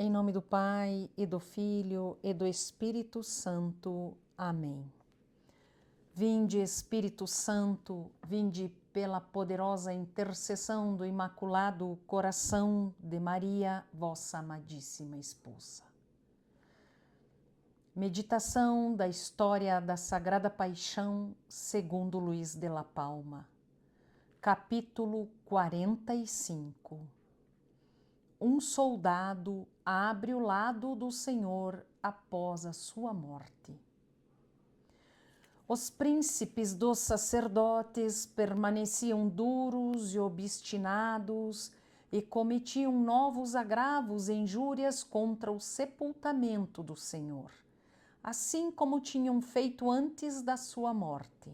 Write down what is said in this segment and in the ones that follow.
Em nome do Pai, e do Filho, e do Espírito Santo. Amém. Vinde, Espírito Santo, vinde pela poderosa intercessão do Imaculado Coração de Maria, vossa amadíssima esposa. Meditação da história da Sagrada Paixão segundo Luís de la Palma. Capítulo 45. Um soldado abre o lado do Senhor após a sua morte. Os príncipes dos sacerdotes permaneciam duros e obstinados e cometiam novos agravos e injúrias contra o sepultamento do Senhor, assim como tinham feito antes da sua morte.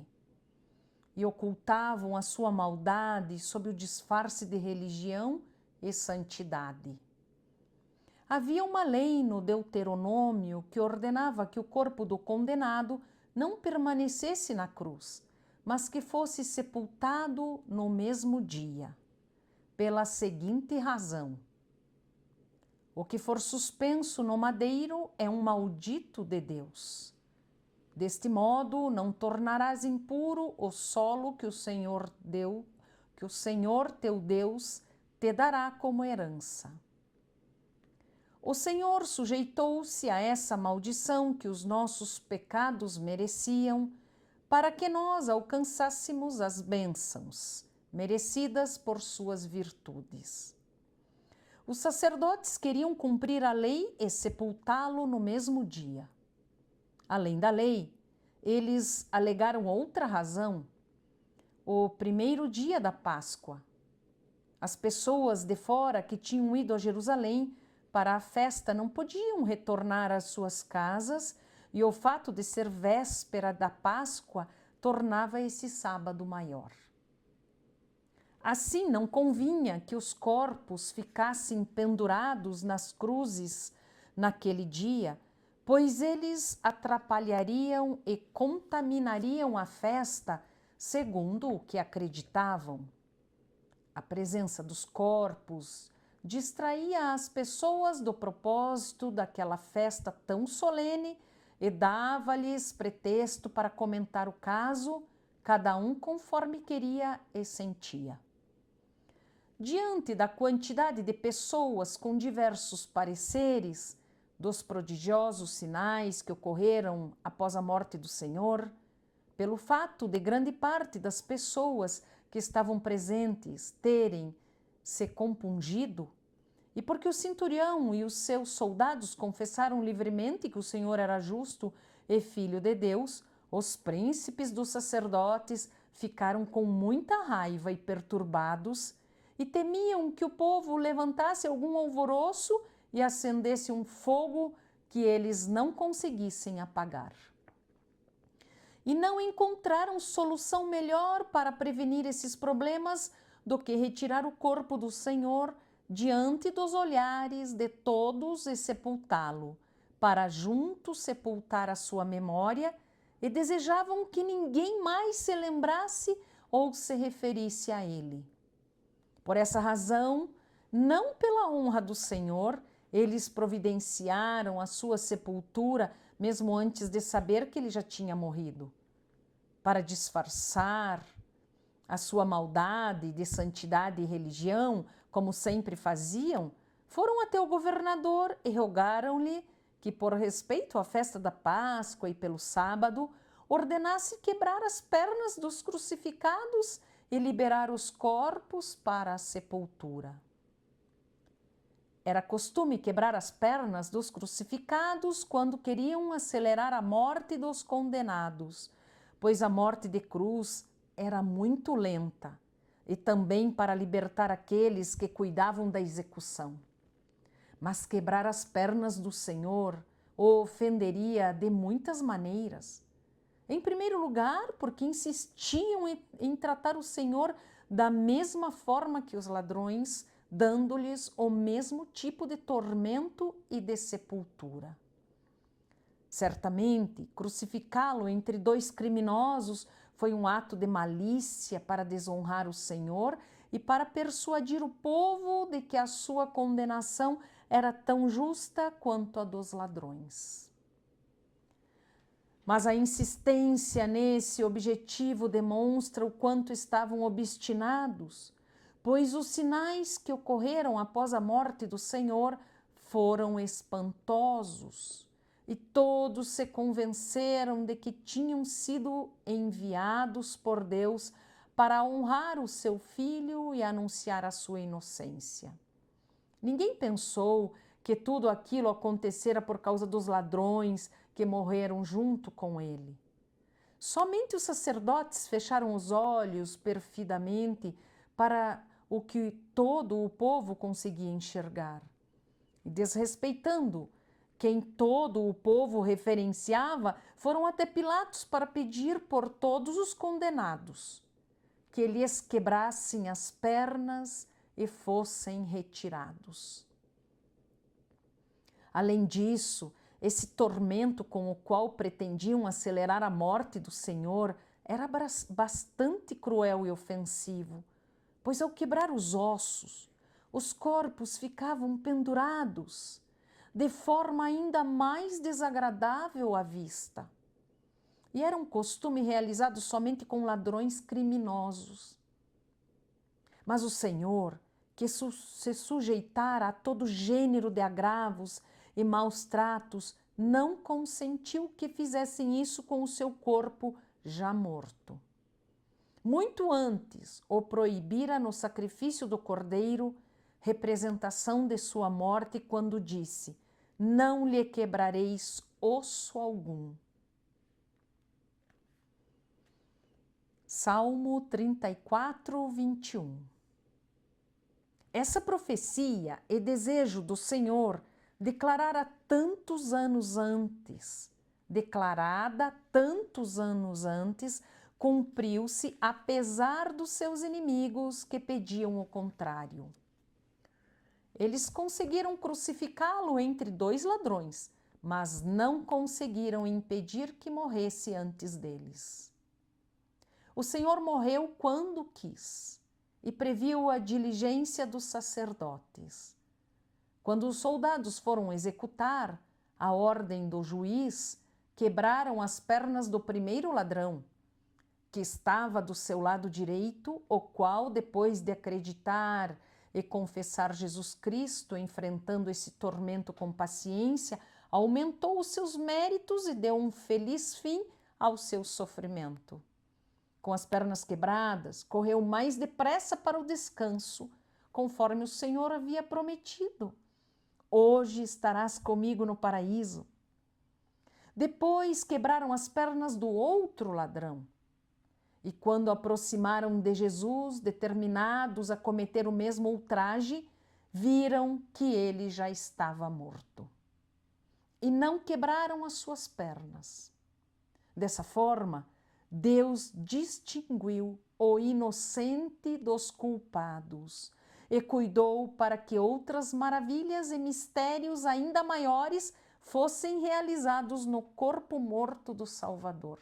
E ocultavam a sua maldade sob o disfarce de religião e santidade. Havia uma lei no Deuteronômio que ordenava que o corpo do condenado não permanecesse na cruz, mas que fosse sepultado no mesmo dia, pela seguinte razão: o que for suspenso no madeiro é um maldito de Deus. Deste modo, não tornarás impuro o solo que o Senhor teu Deus te dará como herança. O Senhor sujeitou-se a essa maldição que os nossos pecados mereciam, para que nós alcançássemos as bênçãos merecidas por suas virtudes. Os sacerdotes queriam cumprir a lei e sepultá-lo no mesmo dia. Além da lei, eles alegaram outra razão: o primeiro dia da Páscoa. As pessoas de fora que tinham ido a Jerusalém para a festa não podiam retornar às suas casas, e o fato de ser véspera da Páscoa tornava esse sábado maior. Assim, não convinha que os corpos ficassem pendurados nas cruzes naquele dia, pois eles atrapalhariam e contaminariam a festa, segundo o que acreditavam. A presença dos corpos distraía as pessoas do propósito daquela festa tão solene e dava-lhes pretexto para comentar o caso, cada um conforme queria e sentia. Diante da quantidade de pessoas com diversos pareceres, dos prodigiosos sinais que ocorreram após a morte do Senhor, pelo fato de grande parte das pessoas que estavam presentes terem se compungido, e porque o centurião e os seus soldados confessaram livremente que o Senhor era justo e filho de Deus, os príncipes dos sacerdotes ficaram com muita raiva e perturbados e temiam que o povo levantasse algum alvoroço e acendesse um fogo que eles não conseguissem apagar. E não encontraram solução melhor para prevenir esses problemas do que retirar o corpo do Senhor diante dos olhares de todos e sepultá-lo, para juntos sepultar a sua memória, e desejavam que ninguém mais se lembrasse ou se referisse a ele. Por essa razão, não pela honra do Senhor, eles providenciaram a sua sepultura, mesmo antes de saber que ele já tinha morrido. Para disfarçar a sua maldade de santidade e religião, como sempre faziam, foram até o governador e rogaram-lhe que, por respeito à festa da Páscoa e pelo sábado, ordenasse quebrar as pernas dos crucificados e liberar os corpos para a sepultura. Era costume quebrar as pernas dos crucificados quando queriam acelerar a morte dos condenados, pois a morte de cruz era muito lenta, e também para libertar aqueles que cuidavam da execução. Mas quebrar as pernas do Senhor o ofenderia de muitas maneiras. Em primeiro lugar, porque insistiam em tratar o Senhor da mesma forma que os ladrões, dando-lhes o mesmo tipo de tormento e de sepultura. Certamente, crucificá-lo entre dois criminosos foi um ato de malícia para desonrar o Senhor e para persuadir o povo de que a sua condenação era tão justa quanto a dos ladrões. Mas a insistência nesse objetivo demonstra o quanto estavam obstinados, pois os sinais que ocorreram após a morte do Senhor foram espantosos, e todos se convenceram de que tinham sido enviados por Deus para honrar o seu filho e anunciar a sua inocência. Ninguém pensou que tudo aquilo acontecera por causa dos ladrões que morreram junto com ele. Somente os sacerdotes fecharam os olhos perfidamente para o que todo o povo conseguia enxergar. E desrespeitando quem todo o povo referenciava, foram até Pilatos para pedir por todos os condenados que lhes quebrassem as pernas e fossem retirados. Além disso, esse tormento com o qual pretendiam acelerar a morte do Senhor era bastante cruel e ofensivo, pois ao quebrar os ossos, os corpos ficavam pendurados, de forma ainda mais desagradável à vista. E era um costume realizado somente com ladrões criminosos. Mas o Senhor, que se sujeitara a todo gênero de agravos e maus tratos, não consentiu que fizessem isso com o seu corpo já morto. Muito antes o proibira no sacrifício do cordeiro, representação de sua morte, quando disse: não lhe quebrareis osso algum. Salmo 34, 21. Essa profecia e desejo do Senhor, declarada tantos anos antes, cumpriu-se apesar dos seus inimigos que pediam o contrário. Eles conseguiram crucificá-lo entre dois ladrões, mas não conseguiram impedir que morresse antes deles. O Senhor morreu quando quis e previu a diligência dos sacerdotes. Quando os soldados foram executar a ordem do juiz, quebraram as pernas do primeiro ladrão, que estava do seu lado direito, o qual, depois de acreditar e confessar Jesus Cristo, enfrentando esse tormento com paciência, aumentou os seus méritos e deu um feliz fim ao seu sofrimento. Com as pernas quebradas, correu mais depressa para o descanso, conforme o Senhor havia prometido. Hoje estarás comigo no paraíso. Depois quebraram as pernas do outro ladrão. E quando aproximaram de Jesus, determinados a cometer o mesmo ultraje, viram que ele já estava morto. E não quebraram as suas pernas. Dessa forma, Deus distinguiu o inocente dos culpados e cuidou para que outras maravilhas e mistérios ainda maiores fossem realizados no corpo morto do Salvador.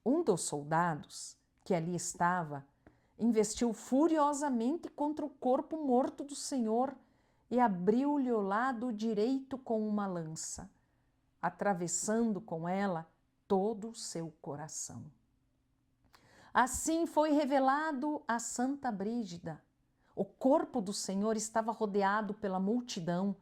Um dos soldados, que ali estava, investiu furiosamente contra o corpo morto do Senhor e abriu-lhe o lado direito com uma lança, atravessando com ela todo o seu coração. Assim foi revelado a Santa Brígida. O corpo do Senhor estava rodeado pela multidão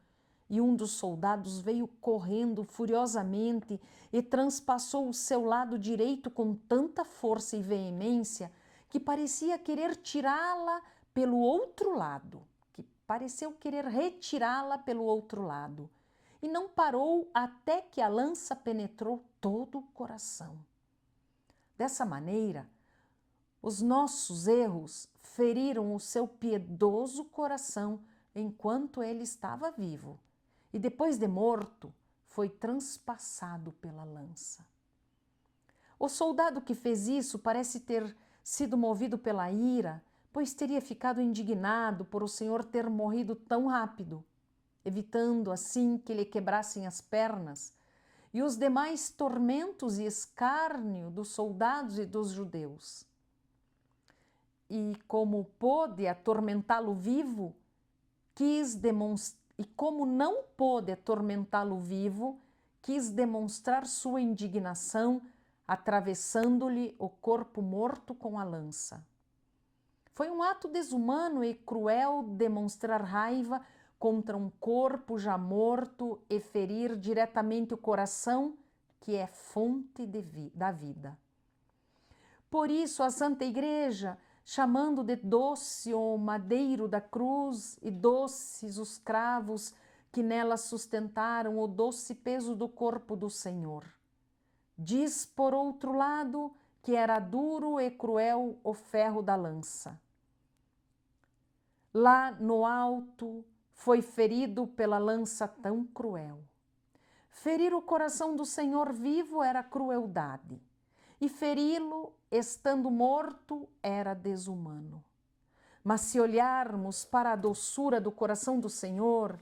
e um dos soldados veio correndo furiosamente e transpassou o seu lado direito com tanta força e veemência que parecia querer tirá-la pelo outro lado, que pareceu querer retirá-la pelo outro lado. E não parou até que a lança penetrou todo o coração. Dessa maneira, os nossos erros feriram o seu piedoso coração enquanto ele estava vivo, e depois de morto, foi transpassado pela lança. O soldado que fez isso parece ter sido movido pela ira, pois teria ficado indignado por o Senhor ter morrido tão rápido, evitando assim que lhe quebrassem as pernas, e os demais tormentos e escárnio dos soldados e dos judeus. E como pôde atormentá-lo vivo, quis e como não pôde atormentá-lo vivo, quis demonstrar sua indignação, atravessando-lhe o corpo morto com a lança. Foi um ato desumano e cruel demonstrar raiva contra um corpo já morto e ferir diretamente o coração, que é fonte da vida. Por isso, a Santa Igreja, chamando de doce o madeiro da cruz e doces os cravos que nela sustentaram o doce peso do corpo do Senhor, diz, por outro lado, que era duro e cruel o ferro da lança. Lá no alto foi ferido pela lança tão cruel. Ferir o coração do Senhor vivo era crueldade, e feri-lo estando morto era desumano. Mas se olharmos para a doçura do coração do Senhor,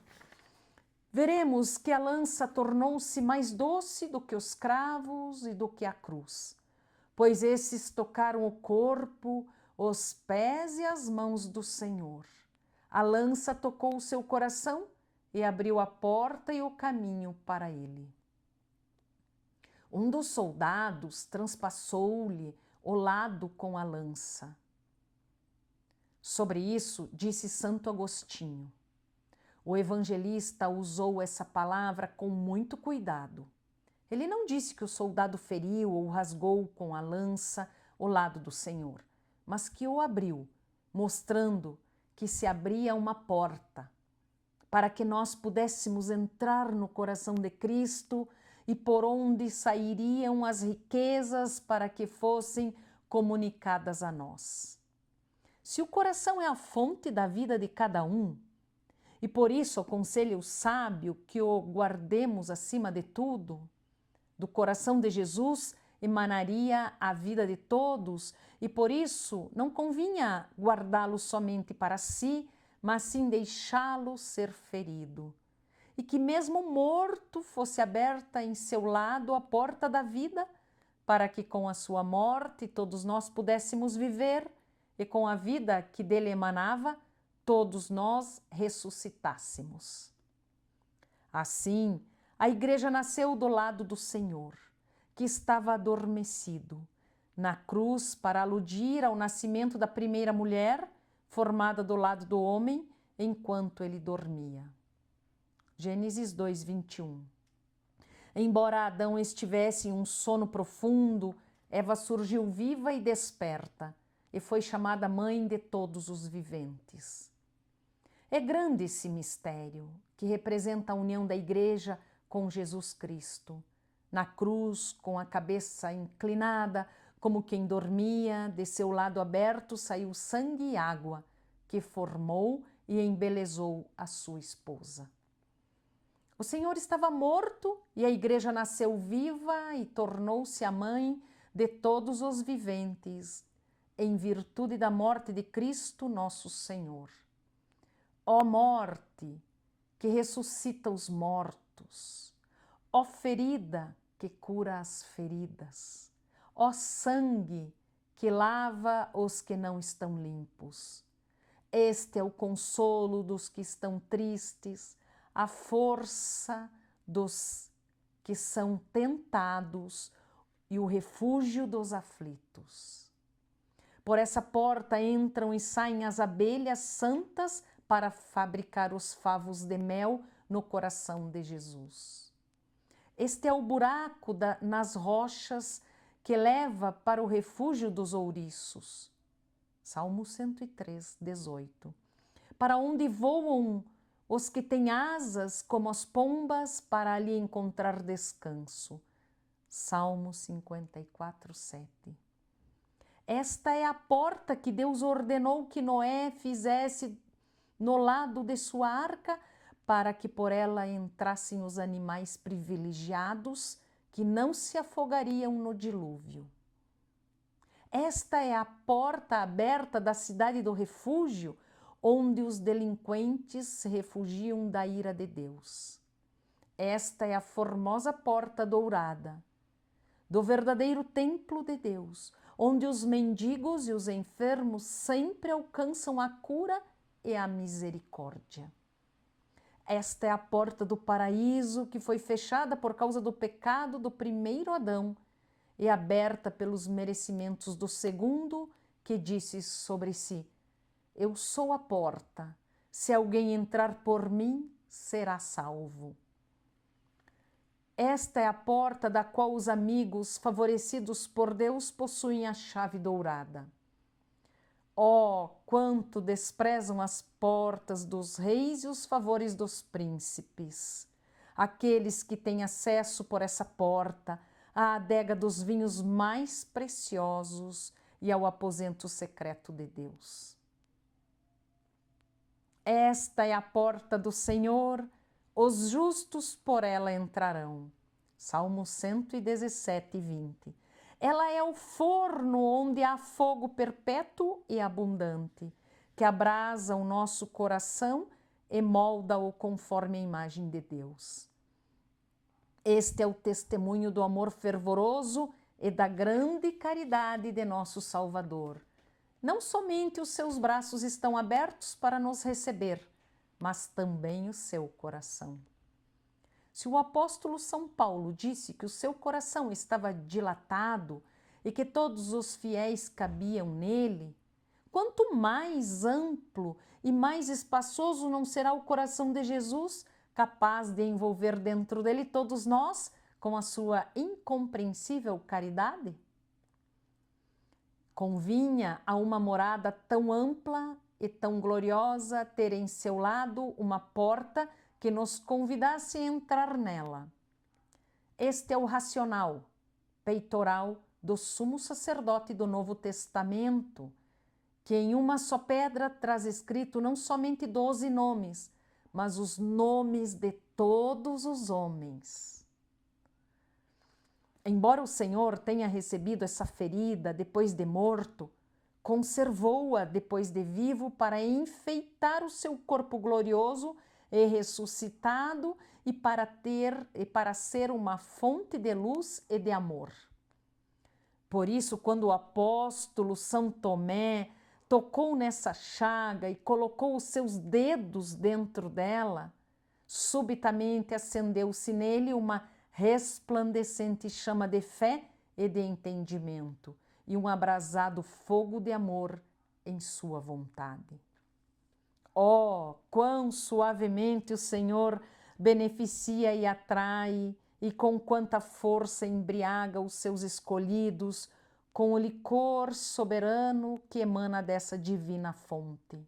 veremos que a lança tornou-se mais doce do que os cravos e do que a cruz, pois esses tocaram o corpo, os pés e as mãos do Senhor. A lança tocou o seu coração e abriu a porta e o caminho para ele. Um dos soldados transpassou-lhe o lado com a lança. Sobre isso, disse Santo Agostinho. O evangelista usou essa palavra com muito cuidado. Ele não disse que o soldado feriu ou rasgou com a lança o lado do Senhor, mas que o abriu, mostrando que se abria uma porta para que nós pudéssemos entrar no coração de Cristo e por onde sairiam as riquezas para que fossem comunicadas a nós. Se o coração é a fonte da vida de cada um, e por isso aconselha o sábio que o guardemos acima de tudo, do coração de Jesus emanaria a vida de todos, e por isso não convinha guardá-lo somente para si, mas sim deixá-lo ser ferido. E que mesmo morto fosse aberta em seu lado a porta da vida, para que com a sua morte todos nós pudéssemos viver, e com a vida que dele emanava, todos nós ressuscitássemos. Assim, a Igreja nasceu do lado do Senhor, que estava adormecido, na cruz para aludir ao nascimento da primeira mulher, formada do lado do homem, enquanto ele dormia. Gênesis 2:21. Embora Adão estivesse em um sono profundo, Eva surgiu viva e desperta, e foi chamada mãe de todos os viventes. É grande esse mistério, que representa a união da Igreja com Jesus Cristo. Na cruz, com a cabeça inclinada, como quem dormia, de seu lado aberto saiu sangue e água, que formou e embelezou a sua esposa. O Senhor estava morto e a Igreja nasceu viva e tornou-se a mãe de todos os viventes, em virtude da morte de Cristo nosso Senhor. Ó morte, que ressuscita os mortos, ó ferida, que cura as feridas, ó sangue, que lava os que não estão limpos. Este é o consolo dos que estão tristes, a força dos que são tentados e o refúgio dos aflitos. Por essa porta entram e saem as abelhas santas para fabricar os favos de mel no coração de Jesus. Este é o buraco nas rochas que leva para o refúgio dos ouriços. Salmo 103, 18. Para onde voam os que têm asas como as pombas para ali encontrar descanso. Salmo 54, 7. Esta é a porta que Deus ordenou que Noé fizesse no lado de sua arca, para que por ela entrassem os animais privilegiados que não se afogariam no dilúvio. Esta é a porta aberta da cidade do refúgio, onde os delinquentes se refugiam da ira de Deus. Esta é a formosa porta dourada do verdadeiro templo de Deus, onde os mendigos e os enfermos sempre alcançam a cura e a misericórdia. Esta é a porta do paraíso que foi fechada por causa do pecado do primeiro Adão e aberta pelos merecimentos do segundo, que disse sobre si: eu sou a porta, se alguém entrar por mim, será salvo. Esta é a porta da qual os amigos favorecidos por Deus possuem a chave dourada. Oh, quanto desprezam as portas dos reis e os favores dos príncipes! Aqueles que têm acesso por essa porta à adega dos vinhos mais preciosos e ao aposento secreto de Deus. Esta é a porta do Senhor, os justos por ela entrarão. Salmo 117, 20. Ela é o forno onde há fogo perpétuo e abundante, que abrasa o nosso coração e molda-o conforme a imagem de Deus. Este é o testemunho do amor fervoroso e da grande caridade de nosso Salvador. Não somente os seus braços estão abertos para nos receber, mas também o seu coração. Se o apóstolo São Paulo disse que o seu coração estava dilatado e que todos os fiéis cabiam nele, quanto mais amplo e mais espaçoso não será o coração de Jesus, capaz de envolver dentro dele todos nós com a sua incompreensível caridade? Convinha a uma morada tão ampla e tão gloriosa ter em seu lado uma porta que nos convidasse a entrar nela. Este é o racional, peitoral do sumo sacerdote do Novo Testamento, que em uma só pedra traz escrito não somente 12 nomes, mas os nomes de todos os homens. Embora o Senhor tenha recebido essa ferida depois de morto, conservou-a depois de vivo para enfeitar o seu corpo glorioso e ressuscitado e para ser uma fonte de luz e de amor. Por isso, quando o apóstolo São Tomé tocou nessa chaga e colocou os seus dedos dentro dela, subitamente acendeu-se nele uma resplandecente chama de fé e de entendimento e um abrasado fogo de amor em sua vontade. Oh, quão suavemente o Senhor beneficia e atrai, e com quanta força embriaga os seus escolhidos com o licor soberano que emana dessa divina fonte.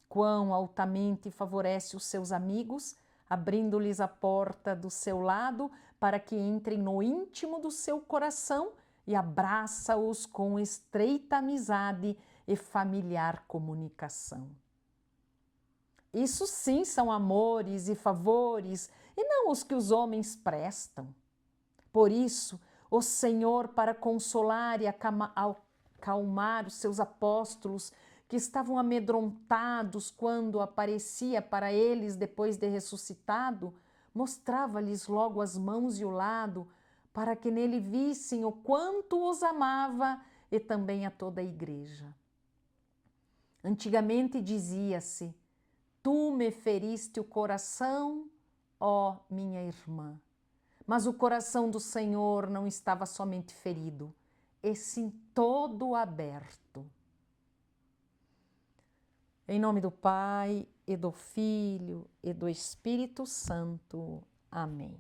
Quão altamente favorece os seus amigos, abrindo-lhes a porta do seu lado para que entrem no íntimo do seu coração e abraça-os com estreita amizade e familiar comunicação. Isso sim são amores e favores, e não os que os homens prestam. Por isso, o Senhor, para consolar e acalmar os seus apóstolos, que estavam amedrontados quando aparecia para eles depois de ressuscitado, mostrava-lhes logo as mãos e o lado, para que nele vissem o quanto os amava e também a toda a igreja. Antigamente dizia-se: tu me feriste o coração, ó minha irmã. Mas o coração do Senhor não estava somente ferido, e sim todo aberto. Em nome do Pai, e do Filho, e do Espírito Santo. Amém.